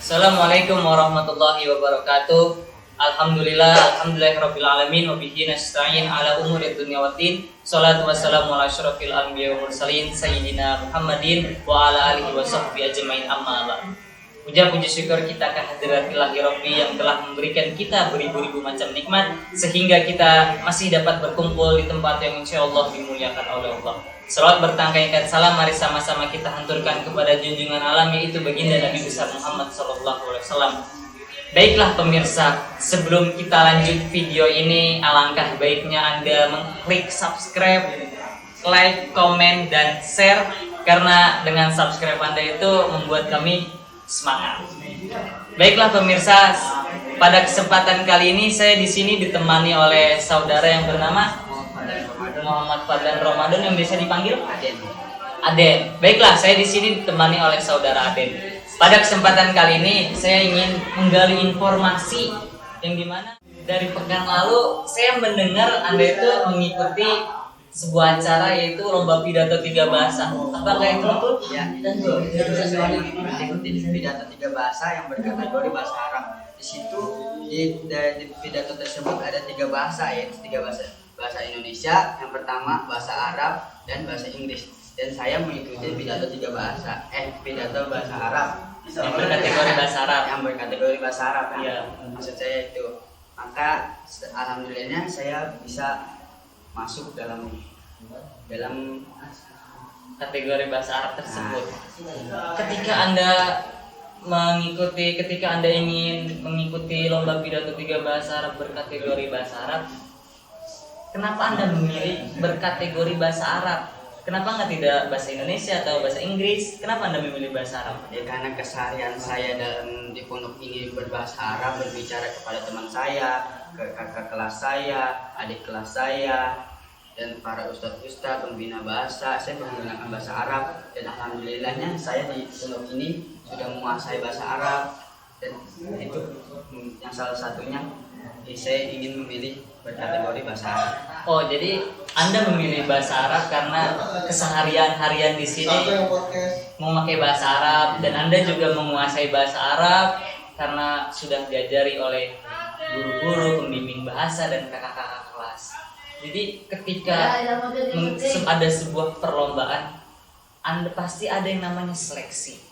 Assalamualaikum warahmatullahi wabarakatuh. Alhamdulillahirabbil alamin wa bihi nasta'in ala umuri dunya waddin. Shalatu wassalamu ala asyrofil anbiya'i wal mursalin sayyidina Muhammadin wa ala alihi wa sahbihi ajmain, amma ba'd. Puja puji syukur kita kehadirat-Ilahi Rabbi yang telah memberikan kita beribu-ribu macam nikmat sehingga kita masih dapat berkumpul di tempat yang insyaallah dimuliakan oleh Allah. Salawat bertangkaikan salam mari sama-sama kita hanturkan kepada junjungan alam, yaitu baginda Nabi besar Muhammad SAW. Baiklah pemirsa, sebelum kita lanjut video ini, alangkah baiknya Anda mengklik subscribe, like, komen, dan share, karena dengan subscribe Anda itu membuat kami semangat. Baiklah pemirsa, pada kesempatan kali ini saya di sini ditemani oleh saudara yang bernama Muhammad Fadlan Ramadan, yang biasa dipanggil Aden. Baiklah, saya di sini ditemani oleh saudara Aden. Pada kesempatan kali ini saya ingin menggali informasi yang dimana dari pekan lalu saya mendengar Anda itu mengikuti sebuah acara, yaitu lomba pidato 3 bahasa. Apakah itu betul? Ya, saya mengikuti pidato 3 bahasa yang berkategori bahasa Arab. Di situ di pidato tersebut ada 3 bahasa, yaitu 3 bahasa. Bahasa Indonesia, yang pertama bahasa Arab, dan bahasa Inggris. Dan saya mengikuti pidato 3 bahasa, pidato bahasa Arab Yang berkategori bahasa Arab. Yang berkategori bahasa Arab. Iya. Maksud saya itu. Maka alhamdulillahnya saya bisa masuk dalam Kategori bahasa Arab tersebut. Ketika Anda ingin mengikuti lomba pidato 3 bahasa Arab berkategori bahasa Arab, kenapa Anda memilih berkategori bahasa Arab? Kenapa nggak tidak bahasa Indonesia atau bahasa Inggris? Kenapa Anda memilih bahasa Arab? Ya, karena keseharian saya di pondok ini berbahasa Arab, berbicara kepada teman saya, ke kakak kelas saya, adik kelas saya, dan para ustadz-ustadz pembina bahasa. Saya menggunakan bahasa Arab, dan alhamdulillahnya saya di pondok ini sudah menguasai bahasa Arab, dan itu yang salah satunya saya ingin memilih berkategori bahasa Arab. Oh, jadi Anda memilih bahasa Arab karena keseharian harian di sini memakai bahasa Arab, dan Anda juga menguasai bahasa Arab karena sudah diajari oleh guru-guru, pembimbing bahasa, dan kakak-kakak kelas. Jadi ketika ada sebuah perlombaan, Anda pasti ada yang namanya seleksi.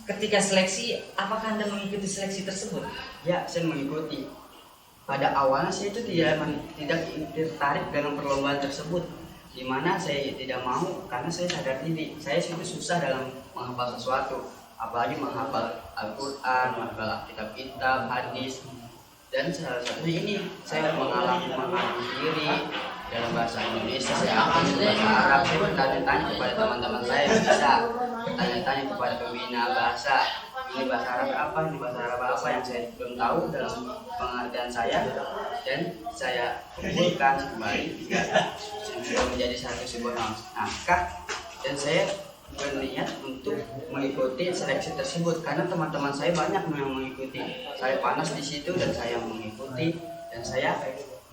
Ketika seleksi, apakah Anda mengikuti seleksi tersebut? Ya, saya mengikuti. Pada awalnya saya itu tidak tertarik dengan perlombaan tersebut, di mana saya tidak mau karena saya sadar diri saya itu susah dalam menghafal sesuatu, apalagi menghafal Al-Quran, menghafal kitab-kitab, hadis. Dan salah satunya ini saya mengalami diri dalam bahasa Indonesia, saya ambil bahasa Arab. Saya bertanya-tanya kepada teman-teman saya yang bisa, bertanya-tanya kepada pembina bahasa, ini bahasa Arab apa, ini bahasa Arab apa, yang saya belum tahu dalam pengertian saya, dan saya kumpulkan kembali sudah menjadi sebuah naskah, dan saya berniat untuk mengikuti seleksi tersebut karena teman-teman saya banyak yang mengikuti. Saya panas di situ dan saya mengikuti, dan saya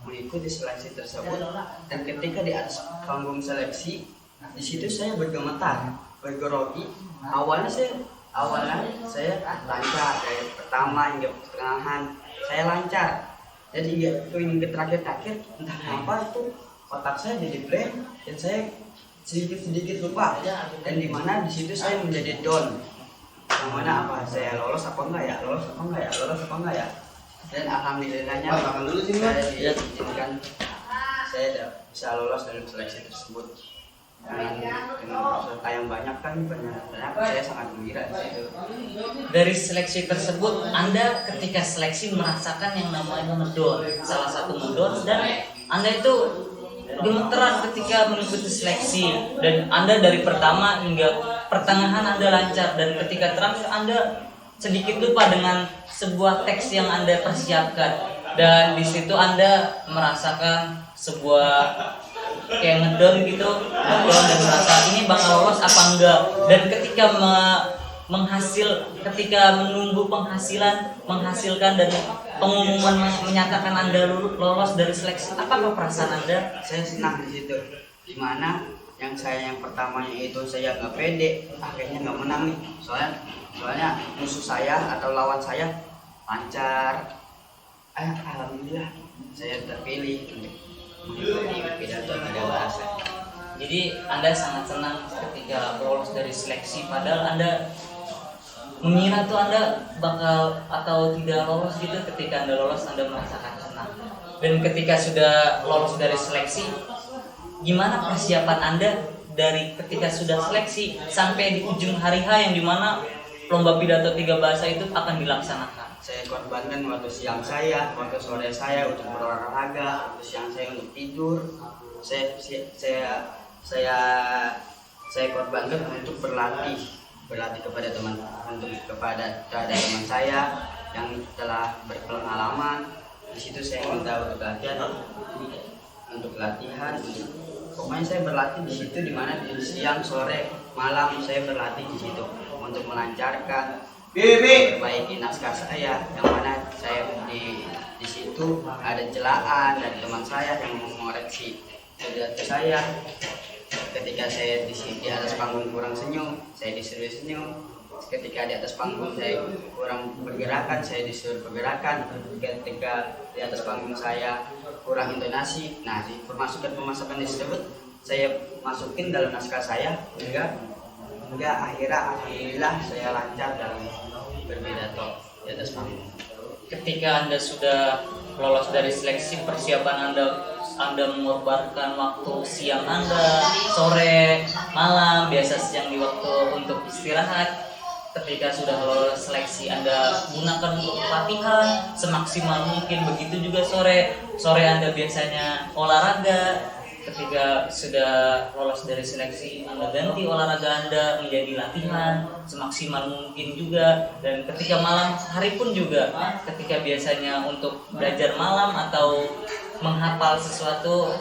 mengikuti seleksi tersebut. Dan ketika di atas panggung seleksi, di situ saya bergemetar, bergrogi. Awalnya saya lancar, dari pertama hingga pertengahan saya lancar, jadi hingga terakhir entah kenapa itu otak saya jadi blank, dan saya sedikit lupa, dan dimana di situ saya menjadi down, yang mana apa saya lolos apa enggak ya, dan alhamdulillahnya saya diizinkan, saya bisa lolos dalam seleksi tersebut dengan peserta yang banyak saya sangat gembira di situ. Dari seleksi tersebut, Anda ketika seleksi merasakan yang namanya ngedon, salah satu ngedon, dan Anda itu gemeteran ketika mengikuti seleksi, dan Anda dari pertama hingga pertengahan Anda lancar, dan ketika terakhir Anda sedikit lupa dengan sebuah teks yang Anda persiapkan, dan di situ Anda merasakan sebuah kayak ngedon gitu, dan merasa ini bakal lolos apa enggak. Dan ketika menunggu menghasilkan dan pengumuman menyatakan Anda lolos dari seleksi, apakah perasaan Anda? Saya senang di situ, dimana yang pertamanya itu saya nggak pede, akhirnya nggak menang nih. Soalnya musuh saya atau lawan saya lancar. Alhamdulillah saya terpilih untuk mengikuti pidato tiga bahasa. Jadi Anda sangat senang ketika lolos dari seleksi, padahal Anda mengira tuh Anda bakal atau tidak lolos gitu. Ketika Anda lolos, Anda merasakan senang. Dan ketika sudah lolos dari seleksi, gimana persiapan Anda dari ketika sudah seleksi sampai di ujung hari H yang dimana lomba pidato tiga bahasa itu akan dilaksanakan? Saya korbankan waktu siang saya, waktu sore saya untuk berolahraga, waktu siang saya untuk tidur. Saya korbankan untuk berlatih kepada teman saya yang telah berpengalaman. Di situ saya minta untuk latihan, pokoknya saya berlatih di situ, di mana di siang, sore, malam saya berlatih di situ untuk melancarkan, perbaiki naskah saya, yang mana saya di situ ada celaan dari teman saya yang mengoreksi pidato saya. Ketika saya di atas panggung kurang senyum, saya disuruh senyum. Ketika di atas panggung saya kurang pergerakan, saya disuruh pergerakan. Ketika di atas panggung saya kurang intonasi, nah di pemasukan tersebut saya masukin dalam naskah saya hingga akhirnya alhamdulillah saya lancar dalam berpidato di atas panggung. Ketika Anda sudah lolos dari seleksi, persiapan Anda mengorbankan waktu siang Anda, sore, malam, biasa siang di waktu untuk istirahat. Ketika sudah lolos seleksi, Anda gunakan untuk latihan semaksimal mungkin. Begitu juga sore Anda biasanya olahraga. Ketika sudah lolos dari seleksi, Anda ganti olahraga Anda menjadi latihan semaksimal mungkin juga. Dan ketika malam hari pun juga, ketika biasanya untuk belajar malam atau menghafal sesuatu,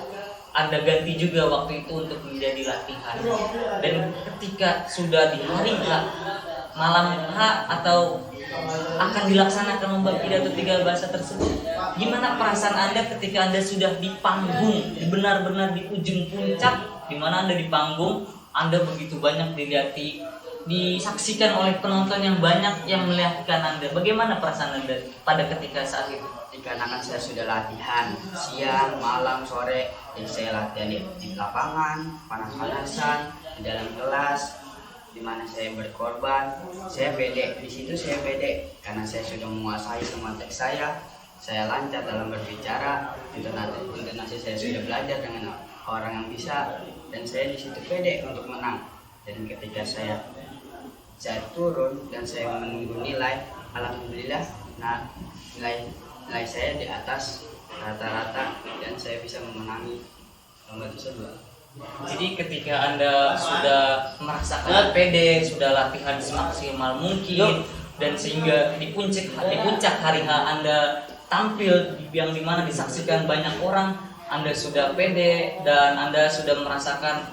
Anda ganti juga waktu itu untuk menjadi latihan. Dan ketika sudah di hari H, malam H atau akan dilaksanakan lomba pidato tiga bahasa tersebut, gimana perasaan Anda ketika Anda sudah di panggung, benar-benar di ujung puncak, di mana Anda di panggung, Anda begitu banyak disaksikan oleh penonton yang banyak yang melihatkan Anda. Bagaimana perasaan Anda pada ketika saat itu? Dikarenakan saya sudah latihan siang, malam, sore, jadi saya latihan di lapangan, panas-panasan, di dalam kelas, di mana saya berkorban. Saya pede di situ, saya pede karena saya sudah menguasai semua teks saya lancar dalam berbicara, intonasi saya sudah belajar dengan orang yang bisa, dan saya di situ pede untuk menang. Dan ketika saya turun dan saya menunggu nilai, alhamdulillah, nah nilai saya di atas rata-rata dan saya bisa memenangi lomba tersebut. Jadi ketika Anda sudah merasakan PD, sudah latihan semaksimal mungkin, dan sehingga di puncak hari H Anda tampil yang dimana disaksikan banyak orang, Anda sudah PD dan Anda sudah merasakan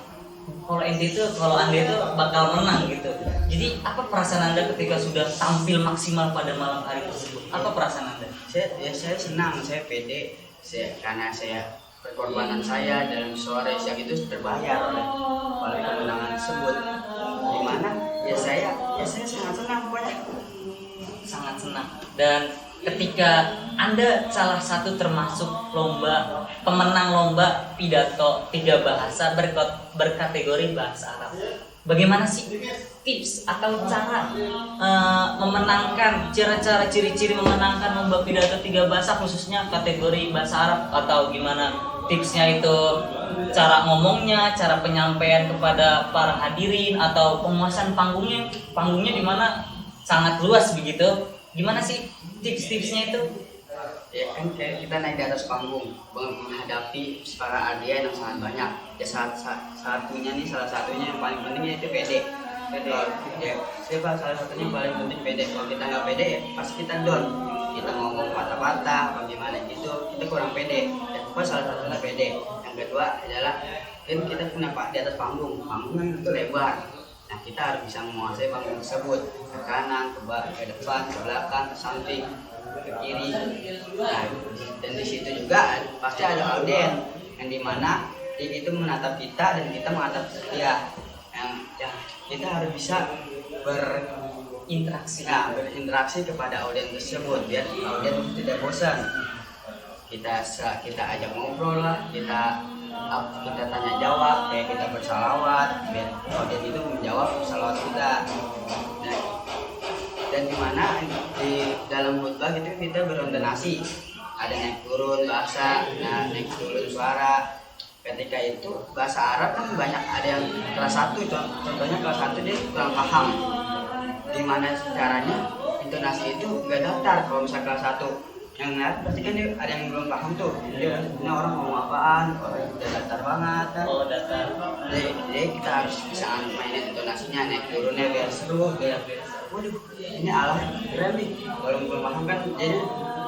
kalau Anda itu bakal menang gitu. Jadi apa perasaan Anda ketika sudah tampil maksimal pada malam hari tersebut? Apa perasaan Anda? Saya senang, saya pede, karena perkorbanan saya dalam sore siang itu terbayar oleh kemenangan tersebut. Dimana saya sangat senang pokoknya. Sangat senang. Dan ketika Anda salah satu termasuk pemenang lomba pidato tiga bahasa berkategori bahasa Arab, bagaimana sih tips atau cara memenangkan, cara ciri-ciri memenangkan lomba pidato tiga bahasa khususnya kategori bahasa Arab, atau gimana tipsnya itu, cara ngomongnya, cara penyampaian kepada para hadirin, atau penguasaan panggungnya di mana sangat luas begitu. Gimana sih tips-tipsnya itu? Ya kan kita naik di atas panggung menghadapi para hadiah yang sangat banyak. Ya salah satunya yang paling penting itu PD. Ya, salah satunya yang paling penting PD. Kalau kita nggak PD ya pasti kita down. Kita ngomong patah-patah, bagaimana itu kurang PD. Ya, salah satunya PD. Yang kedua adalah kan kita punya di atas panggungnya itu lebar. Nah, kita harus bisa menguasai panggung tersebut, ke kanan, ke depan, ke belakang, ke samping, ke kiri. Nah, dan di situ juga pasti ada audien yang dimana itu menatap kita dan kita menatap dia. Yang kita harus bisa berinteraksi kepada audiens tersebut biar audiens tidak bosan. Kita ajak ngobrol lah, kita tanya jawab, kayak kita bersalawat biar audiens itu menjawab salawat kita. Dan dimana di dalam khutbah itu kita berintonasi, ada naik turun bahasa, naik turun suara. Ketika itu bahasa Arab kan banyak, ada yang kelas 1, contohnya kelas 1 dia kurang paham gimana caranya intonasi itu nggak datar. Kalau misalnya kelas 1 yang lihat berarti kan dia ada yang belum paham tuh, dia ini orang ngomong apaan, orang udah datar banget kan. Datar. Jadi kita harus bisa mainin intonasinya, naik turunnya biar seru, biar waduh ini alam keren nih. Kalau belum paham kan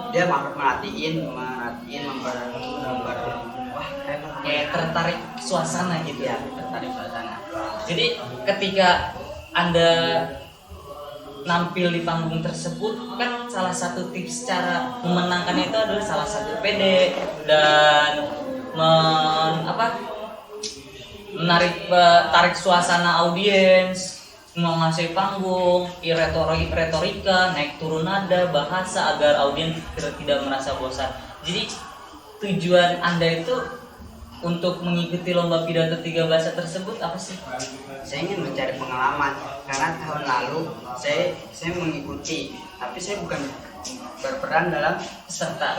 dia merhatiin wah keren, Kayak tertarik suasana gitu ya, tertarik suasana. Jadi ketika Anda nampil di panggung tersebut, kan salah satu tips cara memenangkan itu adalah salah satu pede dan tarik suasana audiens, menguasai panggung, retorika, naik turun nada, bahasa agar audiens tidak merasa bosan. Jadi tujuan Anda itu untuk mengikuti lomba pidato 3 bahasa tersebut apa sih? Saya ingin mencari pengalaman karena tahun lalu saya mengikuti, tapi saya bukan berperan dalam peserta,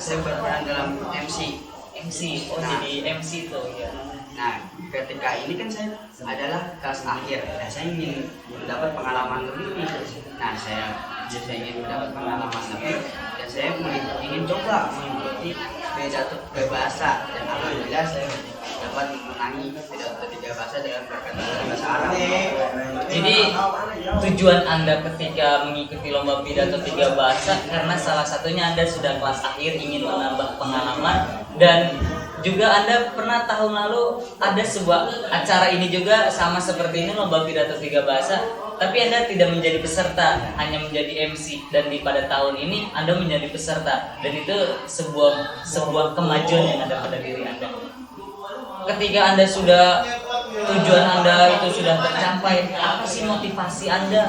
saya berperan dalam MC. Jadi MC tuh ya. Nah, ketika ini kan saya adalah kelas akhir, nah, saya ingin mendapat pengalaman lebih. Nah, saya ingin mendapat pengalaman lebih dan saya ingin coba mengikuti pidato 3 bahasa, dan alhamdulillah saya dapat memenangi pidato 3 bahasa dengan berkat bahasa Arab. Jadi tujuan Anda ketika mengikuti lomba pidato 3 bahasa karena salah satunya Anda sudah kelas akhir, ingin menambah pengalaman, dan juga Anda pernah tahun lalu ada sebuah acara ini juga sama seperti ini, lomba pidato 3 bahasa, tapi Anda tidak menjadi peserta, hanya menjadi MC, dan pada tahun ini Anda menjadi peserta, dan itu sebuah kemajuan yang ada pada diri Anda. Ketika Anda sudah tujuan Anda itu sudah tercapai, apa sih motivasi Anda?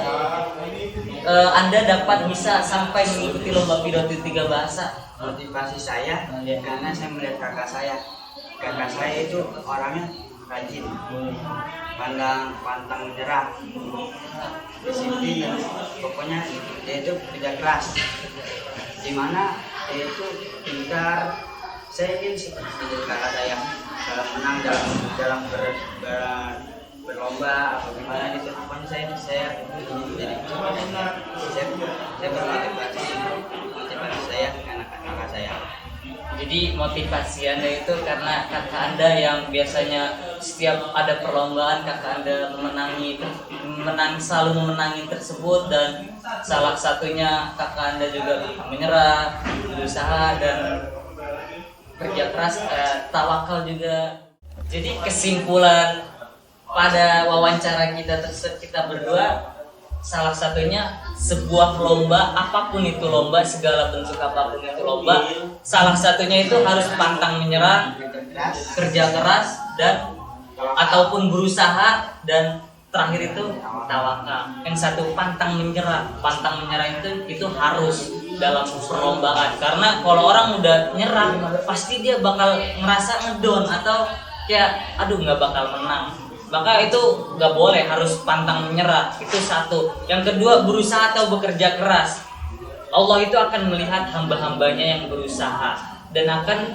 Anda dapat bisa sampai mengikuti lomba pidato 3 bahasa. Motivasi saya karena saya melihat kakak saya itu orangnya rajin, pantang menyerah, disiplin, dalam dia itu kerja keras, dimana dia itu pintar. Saya ingin seperti kakak saya dalam menang, dalam berlomba atau gimana gitu. Pokoknya saya jadi saya bermotivasi saya karena kakak saya. Jadi motivasi Anda itu karena kakak Anda yang biasanya setiap ada perlombaan kakak Anda selalu memenangi tersebut, dan salah satunya kakak Anda juga menyerah, berusaha dan kerja keras, tawakal juga. Jadi kesimpulan pada wawancara kita berdua, salah satunya sebuah lomba, apapun itu lomba, segala bentuk apapun itu lomba, salah satunya itu harus pantang menyerah, kerja keras, dan ataupun berusaha, dan terakhir itu tawakal. Yang satu pantang menyerah itu harus dalam perlombaan, karena kalau orang udah nyerah pasti dia bakal ngerasa ngedown atau kayak aduh nggak bakal menang. Maka itu nggak boleh, harus pantang menyerah, itu satu. Yang kedua, berusaha atau bekerja keras. Allah itu akan melihat hamba-hambanya yang berusaha, dan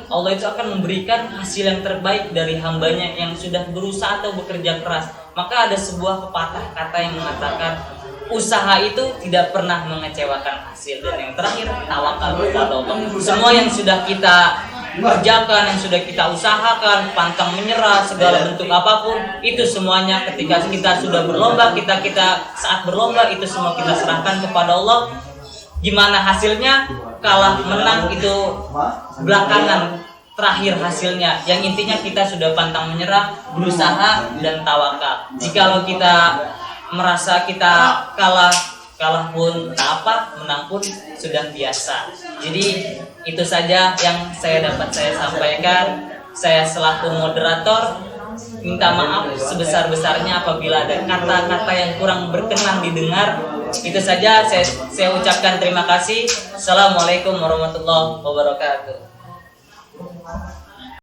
Allah itu akan memberikan hasil yang terbaik dari hambanya yang sudah berusaha atau bekerja keras. Maka ada sebuah pepatah kata yang mengatakan usaha itu tidak pernah mengecewakan hasil, dan yang terakhir tawakal kepada Allah. Semua yang sudah kita kerjakan, yang sudah kita usahakan, pantang menyerah, segala bentuk apapun, itu semuanya ketika kita sudah berlomba, kita saat berlomba itu semua kita serahkan kepada Allah. Gimana hasilnya, kalah menang itu belakangan, terakhir hasilnya. Yang intinya kita sudah pantang menyerah, berusaha dan tawakal. Jikalau kita merasa kita kalah pun tak apa, menang pun sudah biasa. Jadi itu saja yang saya sampaikan. Saya selaku moderator minta maaf sebesar-besarnya apabila ada kata-kata yang kurang berkenan didengar. Itu saja, saya ucapkan terima kasih. Assalamualaikum warahmatullahi wabarakatuh.